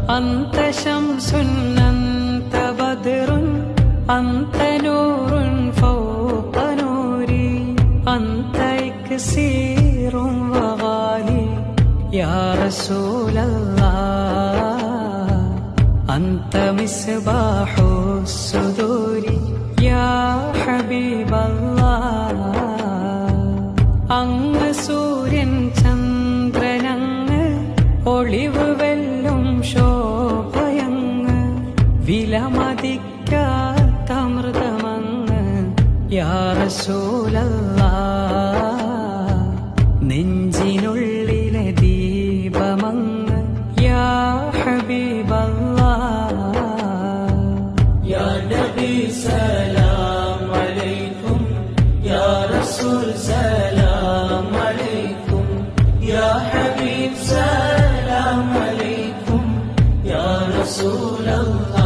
أنت شمس أنت بدر أنت نور فوق نوري أنت إكسير وغالي يا رسول الله أنت مصباح الصدور يا حبيب الله അങ്ങ് സൂര്യൻ ചന്ദ്രനങ്ങ് ഒളിവ് വെല്ലും ശോഭയങ്ങ് വിലമതിക്കാത്ത അമൃതമങ്ങ് യാ റസൂലല്ലാഹ് നെഞ്ചിനുള്ളിലെ ദീപമങ്ങ് യാ ഹബീബല്ലാഹ് യാ നബി സലാം അലൈക്കും യാ റസൂൽ സലാം അലൈക്കും യാ ഹബീബ് സലാം അലൈക്കും യാ റസൂലല്ലാഹ്